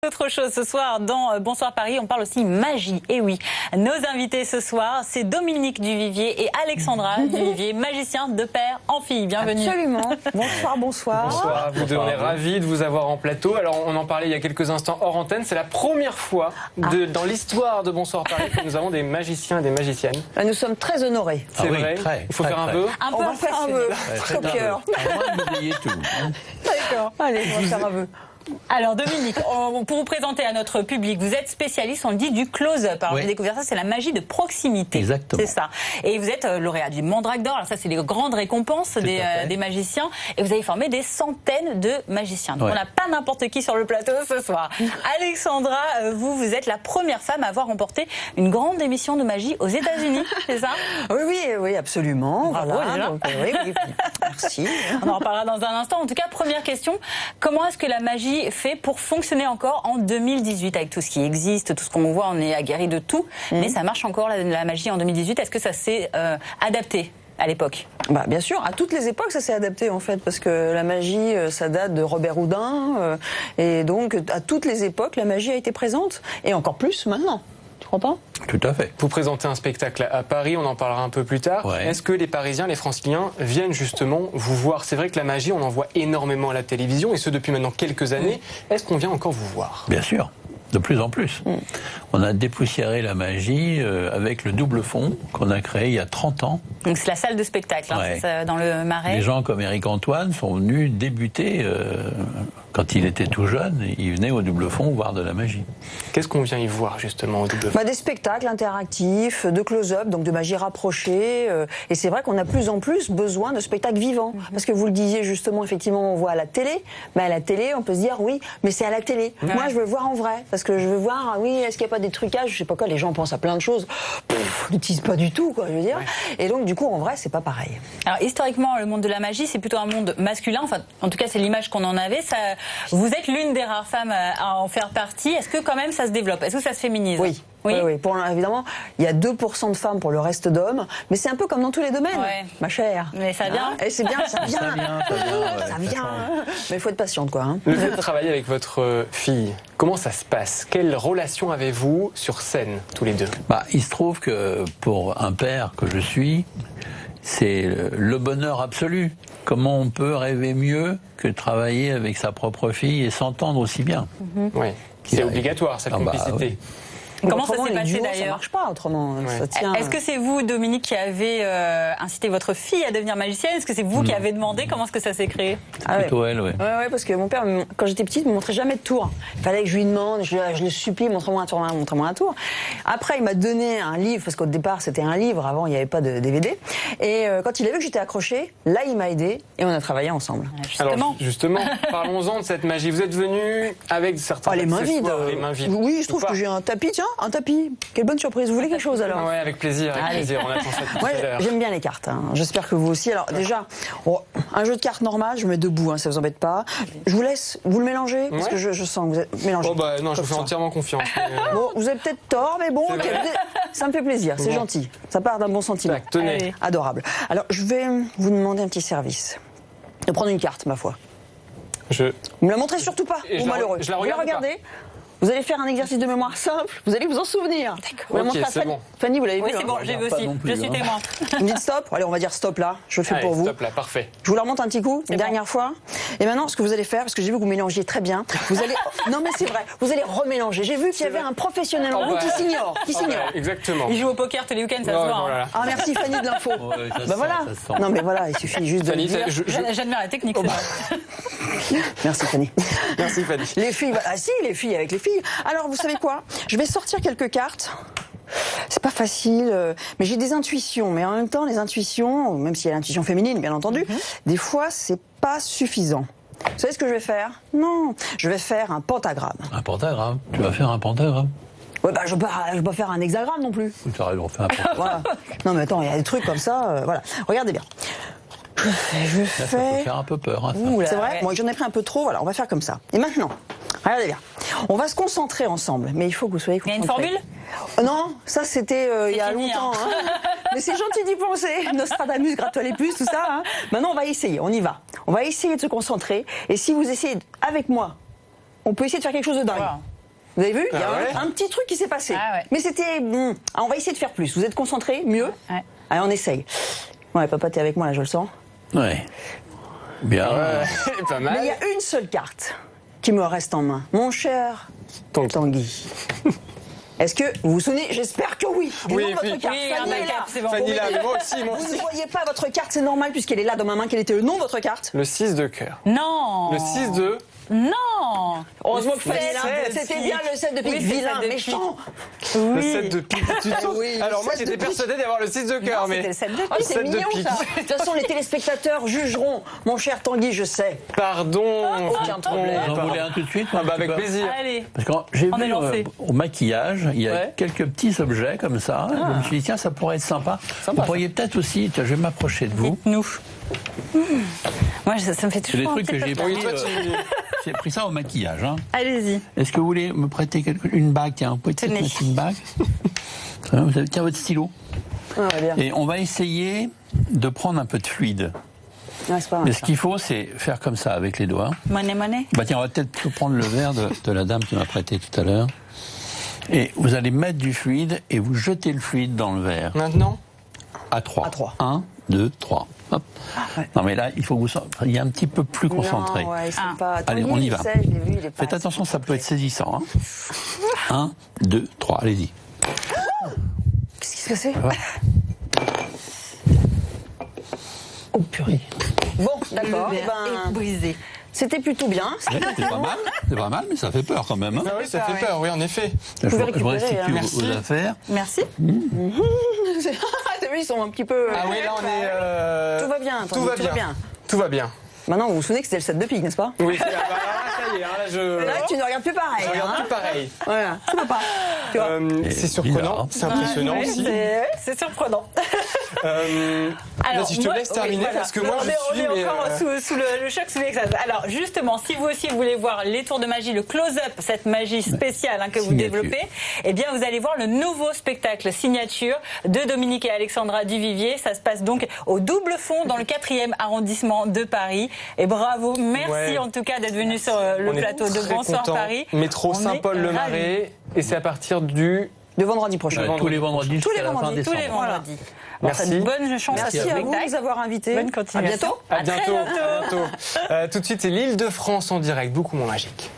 Autre chose ce soir dans Bonsoir Paris, on parle aussi magie. Et oui, nos invités ce soir, c'est Dominique Duvivier et Alexandra Duvivier, magiciens de père en fille. Bienvenue. Absolument. Bonsoir, bonsoir. Bonsoir, vous deux, on est ravis de vous avoir en plateau. Alors, on en parlait il y a quelques instants hors antenne. C'est la première fois dans l'histoire de Bonsoir Paris que nous avons des magiciens et des magiciennes. Nous sommes très honorés. C'est vrai. Il faut faire un vœu. On va faire un vœu. Très cœur. D'accord. Allez, on va faire un vœu. Alors Dominique, pour vous présenter à notre public, vous êtes spécialiste, on le dit, du close-up. Alors j'ai découvert ça, c'est la magie de proximité. Exactement. C'est ça. Et vous êtes lauréat du Mandrake d'Or. Alors ça, c'est les grandes récompenses des magiciens. Et vous avez formé des centaines de magiciens. Donc on n'a pas n'importe qui sur le plateau ce soir. Alexandra, vous êtes la première femme à avoir remporté une grande émission de magie aux États-Unis, c'est ça? Oui, absolument. Bravo, voilà. Donc, oui, merci. On en reparlera dans un instant. En tout cas, première question, comment est-ce que la magie fait pour fonctionner encore en 2018 avec tout ce qui existe, tout ce qu'on voit, on est aguerri de tout, mais ça marche encore la magie en 2018. Est-ce que ça s'est adapté à l'époque? Bien sûr, à toutes les époques ça s'est adapté en fait, parce que la magie ça date de Robert Houdin, et donc à toutes les époques la magie a été présente, et encore plus maintenant. Tu crois pas? Tout à fait. Vous présentez un spectacle à Paris, on en parlera un peu plus tard. Ouais. Est-ce que les Parisiens, les Franciliens viennent justement vous voir? C'est vrai que la magie, on en voit énormément à la télévision, et ce depuis maintenant quelques années. Est-ce qu'on vient encore vous voir? Bien sûr. De plus en plus. On a dépoussiéré la magie avec le double fond qu'on a créé il y a 30 ans. Donc c'est la salle de spectacle, ça, dans le Marais. Des gens comme Éric Antoine sont venus débuter quand il était tout jeune. Il venait au double fond voir de la magie. Qu'est-ce qu'on vient y voir justement au double fond? Des spectacles interactifs, de close-up, donc de magie rapprochée. Et c'est vrai qu'on a de plus en plus besoin de spectacles vivants. Parce que vous le disiez justement, effectivement, on voit à la télé. Mais à la télé, on peut se dire, oui, mais c'est à la télé. Moi, je veux le voir en vrai. Parce que je veux voir, est-ce qu'il n'y a pas des trucages? Je sais pas quoi, les gens pensent à plein de choses. Ils n'utilisent pas du tout, quoi, je veux dire. Et donc, du coup, en vrai, c'est pas pareil. Alors, historiquement, le monde de la magie, c'est plutôt un monde masculin. Enfin, en tout cas, c'est l'image qu'on en avait. Vous êtes l'une des rares femmes à en faire partie. Est-ce que quand même ça se développe? Est-ce que ça se féminise? Oui. Évidemment, il y a 2% de femmes pour le reste d'hommes, mais c'est un peu comme dans tous les domaines, ma chère. Mais ça vient. Et c'est bien, ça vient. Ça vient. Mais il faut être patiente, quoi. Le fait de travailler avec votre fille, comment ça se passe? Quelle relation avez-vous sur scène, tous les deux? Il se trouve que pour un père que je suis, c'est le bonheur absolu. Comment on peut rêver mieux que de travailler avec sa propre fille et s'entendre aussi bien? Oui, c'est obligatoire, cette complicité. Comment ça s'est passé d'ailleurs? Ça marche pas autrement. Ça tient... Est-ce que c'est vous, Dominique, qui avez incité votre fille à devenir magicienne? Est-ce que c'est vous qui avez demandé? Comment est-ce que ça s'est créé? Plutôt elle, oui. Ouais, parce que mon père, quand j'étais petite, me montrait jamais de tour. Il fallait que je lui demande, je le supplie, montre-moi un tour, montre-moi un tour. Après, il m'a donné un livre, parce qu'au départ, c'était un livre. Avant, il n'y avait pas de DVD. Et quand il a vu que j'étais accrochée, là, il m'a aidé et on a travaillé ensemble. Justement, parlons-en de cette magie. Vous êtes venu avec certains les mains vides. Oui, je trouve que j'ai un tapis, tiens. Un tapis. Quelle bonne surprise. Vous voulez quelque chose alors? Oui, avec plaisir. On attend ça tout à l'heure. J'aime bien les cartes. J'espère que vous aussi. Alors déjà, un jeu de cartes normal, je mets debout, ça vous embête pas. Je vous laisse, vous le mélangez parce que je sens que vous êtes mélangé. Non, je vous fais entièrement confiance. Vous avez peut-être tort, mais bon, ça me fait plaisir. C'est gentil. Ça part d'un bon sentiment. Tenez. Adorable. Alors, je vais vous demander un petit service. De prendre une carte, ma foi. Vous me la montrez surtout pas, vous malheureux. Je la vous la regardez. Vous allez faire un exercice de mémoire simple, vous allez vous en souvenir. D'accord. Fanny, vous l'avez vu? Oui, c'est bon, j'ai vu aussi. Je suis témoin. Vous me dites stop? Allez, on va dire stop là, je le fais pour vous. Stop là, parfait. Je vous la remonte un petit coup, une dernière fois. Et maintenant, ce que vous allez faire, parce que j'ai vu que vous mélangiez très bien, vous allez... Non mais c'est vrai, vous allez remélanger. J'ai vu qu'il y avait un professionnel en vous qui s'ignore. Exactement. Il joue au poker tous les week-ends, ça se voit. Ah merci Fanny de l'info. Voilà. Non mais voilà, il suffit juste de dire. J'admire la technique. Merci Fanny. Merci Fanny. Les filles, les filles avec les filles. Alors vous savez quoi? Je vais sortir quelques cartes. C'est pas facile, mais j'ai des intuitions. Mais en même temps, les intuitions, même s'il y a l'intuition féminine, bien entendu, des fois, c'est pas suffisant. Vous savez ce que je vais faire? Non, je vais faire un pentagramme. Un pentagramme? Tu vas faire un pentagramme? Ouais, je vais pas faire un hexagramme non plus. Tu as raison, fais un pentagramme. Voilà. Non mais attends, il y a des trucs comme ça, voilà. Regardez bien. Je fais... Ça peut faire un peu peur. C'est vrai? Moi, j'en ai pris un peu trop, voilà, on va faire comme ça. Et maintenant, regardez bien. On va se concentrer ensemble, mais il faut que vous soyez concentrés. Il y a une formule? Non, ça c'était il y a longtemps. Mais c'est gentil d'y penser. Nostradamus, gratte-toi les puces, tout ça. Maintenant, on va essayer, on y va. On va essayer de se concentrer. Et si vous essayez avec moi, on peut essayer de faire quelque chose de dingue. Vous avez vu? Il y a Ah ouais. un petit truc qui s'est passé. Ah ouais. Mais c'était bon. Ah, on va essayer de faire plus. Vous êtes concentrés? Mieux? Ouais. Allez, on essaye. Ouais, papa, t'es avec moi là, je le sens. Ouais. Bien. Ouais, pas mal. Mais il y a une seule carte qui me reste en main. Mon cher Tanguy. Est-ce que vous vous souvenez? J'espère que oui. Du Oui, nom de votre oui. carte. Oui, Fanny ma est là. carte, c'est bon. Fanny là, mais moi aussi, moi Vous aussi. ne voyez pas votre carte, c'est normal puisqu'elle est là dans ma main. Quel était le nom de votre carte? Le 6 de cœur. Non. Le 6 de... Non. Heureusement que Fanny est là. Le 7, C'était bien le 7 de pique. Oui, c'est Vilain, le 7 de méchant. Le 7 de pique. Oui, le Alors moi 7 de j'étais pique. persuadé d'avoir le 6 de cœur, mais... C'était le 7 de Ah, pique. c'est 7 de mignon pique. ça. De toute façon, les téléspectateurs jugeront. Mon cher Tanguy, je sais. Pardon. Aucun problème. Vous en voulez un tout de suite? Ah bah un petit avec peu plaisir. Allez. Parce que j'ai On est vu lancé. au maquillage, il y a Ouais. quelques petits objets comme ça. Je me suis dit, tiens, ça pourrait être sympa. Vous pourriez peut-être aussi, tiens, je vais m'approcher de vous. Nous. Moi, ça me fait C'est des toujours un trucs petit que j'ai peu pris. Oui, toi, tu- J'ai pris ça au maquillage. Hein. Allez-y. Est-ce que vous voulez me prêter une bague? Tiens, vous pouvez peut-être Tenez. mettre une bague. Vous avez, tiens, votre stylo. Ah, bien. Et on va essayer de prendre un peu de fluide. Ouais, c'est pas Mais mal. ce qu'il faut, c'est faire comme ça avec les doigts. Monnaie. Bah tiens, on va peut-être prendre le verre de la dame qui m'a prêté tout à l'heure. Et vous allez mettre du fluide et vous jetez le fluide dans le verre. Maintenant À 3. À 3. 1, 2, 3. Hop. ouais. Non mais là, il faut que vous soyez un petit peu plus concentré. Non, ouais, ils sont Ah. pas... Allez, Tanguy, on y je va. sais, je l'ai vu, il est pas Faites attention, ça peut être saisissant. 1, 2, 3, allez-y. Qu'est-ce que c'est? Ouais. Oh purée. Bon, d'accord. Le eh verre ben, est brisé. c'était plutôt bien. C'est pas mal, mais ça fait peur quand même. Hein. Ah oui, ça fait peur, oui, en effet. Je pouvez vous restitue récupérer, vos affaires. Merci. T'as vu, ils sont un petit peu... Ah oui, là on est... Tout va bien, Tout Tanguy, va tout va bien. bien. Tout va bien. Maintenant, vous vous souvenez que c'était le 7 de pique, n'est-ce pas? Oui, ah bah, là, ça y est, hein, là je... Là, tu ne regardes plus pareil. Je regarde hein. plus pareil. Voilà, ça va pas. Tu vois. C'est surprenant, bizarre. c'est impressionnant Ouais, aussi. c'est surprenant. Vas-y, je te moi- laisse terminer voilà. parce que moi on je est, suis... on est mais, encore sous le choc, sous l'extase. Alors justement, si vous aussi voulez voir les tours de magie, le close-up, cette magie spéciale que vous Signature. développez, eh bien vous allez voir le nouveau spectacle signature de Dominique et Alexandra Duvivier. Ça se passe donc au Double Fond dans le 4e arrondissement de Paris. Et bravo, merci Ouais. en tout cas d'être venu sur le on est plateau de très Bonsoir contents. Paris. Métro On est Saint-Paul-le-Marais et c'est à partir du... De vendredi prochain. Tous les vendredis Tous les jusqu'à la fin vendredis, tous les décembre. vendredis. Merci. Bonne chance à Merci ce à vous de spectacle. nous avoir invités. Bonne À continuation. bientôt. À À très bientôt. À bientôt. Tout de suite, c'est l'Île-de-France en direct, beaucoup moins magique.